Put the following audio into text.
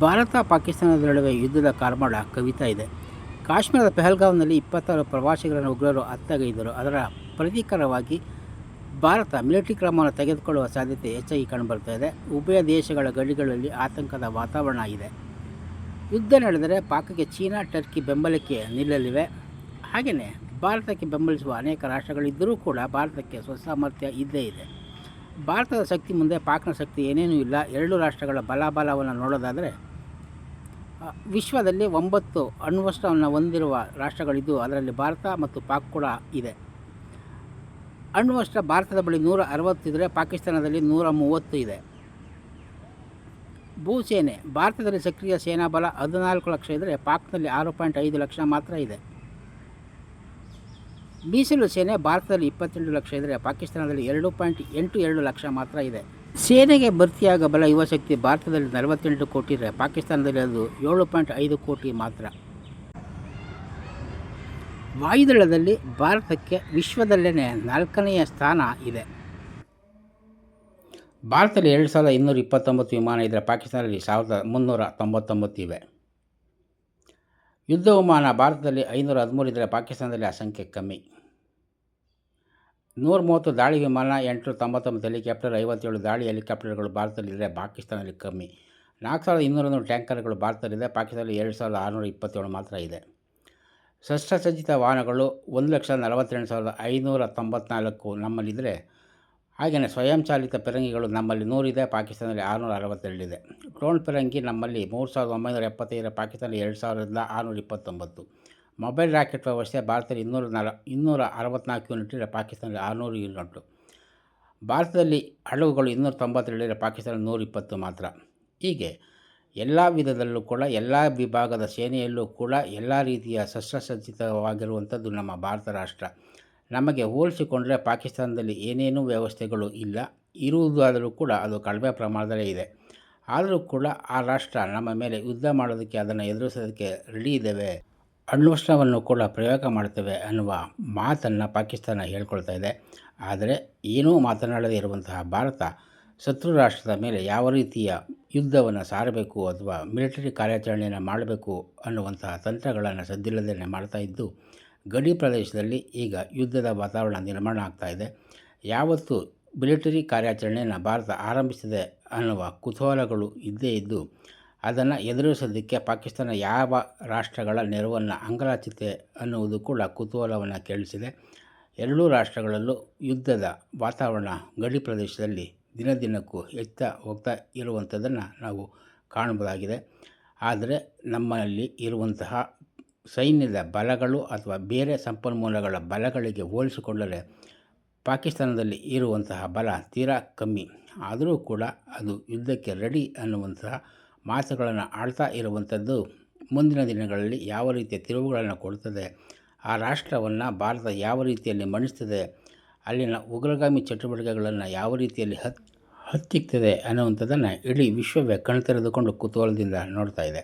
ಭಾರತ ಪಾಕಿಸ್ತಾನದ ನಡುವೆ ಯುದ್ಧದ ಕಾರ್ಮೋಡ ಕವಿತಾ ಇದೆ. ಕಾಶ್ಮೀರದ ಪೆಹಲ್ಗಾಂವ್ನಲ್ಲಿ 26 ಪ್ರವಾಸಿಗರನ್ನು ಉಗ್ರರು ಹತ್ಯೆಗೈದರು. ಅದರ ಪ್ರತೀಕಾರವಾಗಿ ಭಾರತ ಮಿಲಿಟರಿ ಕ್ರಮವನ್ನು ತೆಗೆದುಕೊಳ್ಳುವ ಸಾಧ್ಯತೆ ಹೆಚ್ಚಾಗಿ ಕಂಡುಬರುತ್ತದೆ. ಉಭಯ ದೇಶಗಳ ಗಡಿಗಳಲ್ಲಿ ಆತಂಕದ ವಾತಾವರಣ ಇದೆ. ಯುದ್ಧ ನಡೆದರೆ ಪಾಕ್ಗೆ ಚೀನಾ, ಟರ್ಕಿ ಬೆಂಬಲಕ್ಕೆ ನಿಲ್ಲಲಿವೆ. ಹಾಗೆಯೇ ಭಾರತಕ್ಕೆ ಬೆಂಬಲಿಸುವ ಅನೇಕ ರಾಷ್ಟ್ರಗಳಿದ್ದರೂ ಕೂಡ ಭಾರತಕ್ಕೆ ಸ್ವಸಾಮರ್ಥ್ಯ ಇದ್ದೇ ಇದೆ. ಭಾರತದ ಶಕ್ತಿ ಮುಂದೆ ಪಾಕ್ನ ಶಕ್ತಿ ಏನೇನೂ ಇಲ್ಲ. ಎರಡು ರಾಷ್ಟ್ರಗಳ ಬಲಾಬಲವನ್ನು ನೋಡೋದಾದರೆ ವಿಶ್ವದಲ್ಲಿ 9 ಅಣ್ವಸ್ತ್ರವನ್ನು ಹೊಂದಿರುವ ರಾಷ್ಟ್ರಗಳಿದ್ದು ಅದರಲ್ಲಿ ಭಾರತ ಮತ್ತು ಪಾಕ್ ಕೂಡ ಇದೆ. ಅಣ್ವಸ್ತ್ರ ಭಾರತದ ಬಳಿ 160 ಇದ್ದರೆ ಪಾಕಿಸ್ತಾನದಲ್ಲಿ 130 ಇದೆ. ಭೂಸೇನೆ ಭಾರತದಲ್ಲಿ ಸಕ್ರಿಯ ಸೇನಾ ಬಲ 14 ಲಕ್ಷ ಇದ್ದರೆ ಪಾಕ್ನಲ್ಲಿ 6.5 ಲಕ್ಷ ಮಾತ್ರ ಇದೆ. ಮೀಸಲು ಸೇನೆ ಭಾರತದಲ್ಲಿ 22 ಲಕ್ಷ ಇದ್ದರೆ ಪಾಕಿಸ್ತಾನದಲ್ಲಿ 2.82 ಲಕ್ಷ ಮಾತ್ರ ಇದೆ. ಸೇನೆಗೆ ಭರ್ತಿಯಾಗ ಬಲ ಯುವಶಕ್ತಿ ಭಾರತದಲ್ಲಿ 48 ಕೋಟಿ ಇದ್ದರೆ ಪಾಕಿಸ್ತಾನದಲ್ಲಿ ಅದು 7.5 ಕೋಟಿ ಮಾತ್ರ. ವಾಯುದಳದಲ್ಲಿ ಭಾರತಕ್ಕೆ ವಿಶ್ವದಲ್ಲೇ 4ನೇ ಸ್ಥಾನ ಇದೆ. ಭಾರತದಲ್ಲಿ 2229 ವಿಮಾನ ಇದ್ದರೆ ಪಾಕಿಸ್ತಾನದಲ್ಲಿ 1399 ಇವೆ. ಯುದ್ಧ ವಿಮಾನ ಭಾರತದಲ್ಲಿ 513 ಇದ್ದರೆ ಪಾಕಿಸ್ತಾನದಲ್ಲಿ ಆ ಸಂಖ್ಯೆ ಕಮ್ಮಿ. 130 ದಾಳಿ ವಿಮಾನ, 899 ಹೆಲಿಕಾಪ್ಟರ್, 57 ದಾಳಿ ಹೆಲಿಕಾಪ್ಟರ್ಗಳು ಭಾರತದಲ್ಲಿದ್ದರೆ ಪಾಕಿಸ್ತಾನದಲ್ಲಿ ಕಮ್ಮಿ. 4200 ಟ್ಯಾಂಕರ್ಗಳು ಭಾರತದಲ್ಲಿದೆ, ಪಾಕಿಸ್ತಾನದಲ್ಲಿ 2627 ಮಾತ್ರ ಇದೆ. ಶಸ್ತ್ರಸಜ್ಜಿತ ವಾಹನಗಳು 1,42,594 ನಮ್ಮಲ್ಲಿದ್ದರೆ, ಹಾಗೆಯೇ ಸ್ವಯಂಚಾಲಿತ ಫಿರಂಗಿಗಳು ನಮ್ಮಲ್ಲಿ 100 ಇದೆ, ಪಾಕಿಸ್ತಾನದಲ್ಲಿ 662 ಇದೆ. ಡ್ರೋನ್ ಫಿರಂಗಿ ನಮ್ಮಲ್ಲಿ 3,975 ಪಾಕಿಸ್ತಾನದಲ್ಲಿ 2,629. ಮೊಬೈಲ್ ರಾಕೆಟ್ ವ್ಯವಸ್ಥೆ ಭಾರತದಲ್ಲಿ 264 ಯೂನಿಟ್ ಇದ್ದರೆ ಪಾಕಿಸ್ತಾನದಲ್ಲಿ 600 ಯೂನಿಟ್. ಭಾರತದಲ್ಲಿ ಹಡಗುಗಳು 292 ಇದ್ದರೆ ಪಾಕಿಸ್ತಾನದಲ್ಲಿ 120 ಮಾತ್ರ. ಹೀಗೆ ಎಲ್ಲ ವಿಧದಲ್ಲೂ ಕೂಡ ಎಲ್ಲ ವಿಭಾಗದ ಸೇನೆಯಲ್ಲೂ ಕೂಡ ಎಲ್ಲ ರೀತಿಯ ಶಸ್ತ್ರಸಜ್ಜಿತವಾಗಿರುವಂಥದ್ದು ನಮ್ಮ ಭಾರತ ರಾಷ್ಟ್ರ. ನಮಗೆ ಹೋಲಿಸಿಕೊಂಡರೆ ಪಾಕಿಸ್ತಾನದಲ್ಲಿ ಏನೇನೂ ವ್ಯವಸ್ಥೆಗಳು ಇಲ್ಲ. ಇರುವುದಾದರೂ ಕೂಡ ಅದು ಕಡಿಮೆ ಪ್ರಮಾಣದಲ್ಲೇ ಇದೆ. ಆದರೂ ಕೂಡ ಆ ರಾಷ್ಟ್ರ ನಮ್ಮ ಮೇಲೆ ಯುದ್ಧ ಮಾಡೋದಕ್ಕೆ, ಅದನ್ನು ಎದುರಿಸೋದಕ್ಕೆ ರೆಡಿ ಇದ್ದೇವೆ, ಅಣ್ವಸ್ತ್ರವನ್ನು ಕೂಡ ಪ್ರಯೋಗ ಮಾಡ್ತೇವೆ ಅನ್ನುವ ಮಾತನ್ನು ಪಾಕಿಸ್ತಾನ ಹೇಳ್ಕೊಳ್ತಾ ಇದೆ. ಆದರೆ ಏನೂ ಮಾತನಾಡದೇ ಇರುವಂತಹ ಭಾರತ ಶತ್ರು ರಾಷ್ಟ್ರದ ಮೇಲೆ ಯಾವ ರೀತಿಯ ಯುದ್ಧವನ್ನು ಸಾರಬೇಕು ಅಥವಾ ಮಿಲಿಟರಿ ಕಾರ್ಯಾಚರಣೆಯನ್ನು ಮಾಡಬೇಕು ಅನ್ನುವಂತಹ ತಂತ್ರಗಳನ್ನು ಸದ್ದಿಲ್ಲದೇ ಮಾಡ್ತಾ ಇದ್ದು ಗಡಿ ಪ್ರದೇಶದಲ್ಲಿ ಈಗ ಯುದ್ಧದ ವಾತಾವರಣ ನಿರ್ಮಾಣ ಆಗ್ತಾ ಇದೆ. ಯಾವತ್ತು ಮಿಲಿಟರಿ ಕಾರ್ಯಾಚರಣೆಯನ್ನು ಭಾರತ ಆರಂಭಿಸಿದೆ ಅನ್ನುವ ಕುತೂಹಲಗಳು ಇದ್ದೇ ಇದ್ದು ಅದನ್ನು ಎದುರಿಸೋದಕ್ಕೆ ಪಾಕಿಸ್ತಾನ ಯಾವ ರಾಷ್ಟ್ರಗಳ ನೆರವನ್ನು ಅಂಗಲಾಚಿತೆ ಅನ್ನುವುದು ಕೂಡ ಕುತೂಹಲವನ್ನು ಕೆರಳಿಸಿದೆ. ಎರಡೂ ರಾಷ್ಟ್ರಗಳಲ್ಲೂ ಯುದ್ಧದ ವಾತಾವರಣ ಗಡಿ ಪ್ರದೇಶದಲ್ಲಿ ದಿನದಿನಕ್ಕೂ ಹೆಚ್ಚುತ್ತಾ ಹೋಗ್ತಾ ಇರುವಂಥದ್ದನ್ನು ನಾವು ಕಾಣಬಹುದಾಗಿದೆ. ಆದರೆ ನಮ್ಮಲ್ಲಿ ಇರುವಂತಹ ಸೈನ್ಯದ ಬಲಗಳು ಅಥವಾ ಬೇರೆ ಸಂಪನ್ಮೂಲಗಳ ಬಲಗಳಿಗೆ ಹೋಲಿಸಿಕೊಂಡರೆ ಪಾಕಿಸ್ತಾನದಲ್ಲಿ ಇರುವಂತಹ ಬಲ ತೀರಾ ಕಮ್ಮಿ. ಆದರೂ ಕೂಡ ಅದು ಯುದ್ಧಕ್ಕೆ ರೆಡಿ ಅನ್ನುವಂತಹ ಮಾತುಗಳನ್ನು ಆಡ್ತಾ ಇರುವಂಥದ್ದು ಮುಂದಿನ ದಿನಗಳಲ್ಲಿ ಯಾವ ರೀತಿಯ ತಿರುವುಗಳನ್ನು ಕೊಡ್ತದೆ, ಆ ರಾಷ್ಟ್ರವನ್ನು ಭಾರತ ಯಾವ ರೀತಿಯಲ್ಲಿ ಮಣಿಸ್ತದೆ, ಅಲ್ಲಿನ ಉಗ್ರಗಾಮಿ ಚಟುವಟಿಕೆಗಳನ್ನು ಯಾವ ರೀತಿಯಲ್ಲಿ ಹತ್ತಿಕ್ತದೆ ಅನ್ನುವಂಥದ್ದನ್ನು ಇಡೀ ವಿಶ್ವವೇ ಕಣ್ತೆರೆದುಕೊಂಡು ಕುತೂಹಲದಿಂದ ನೋಡ್ತಾ ಇದೆ.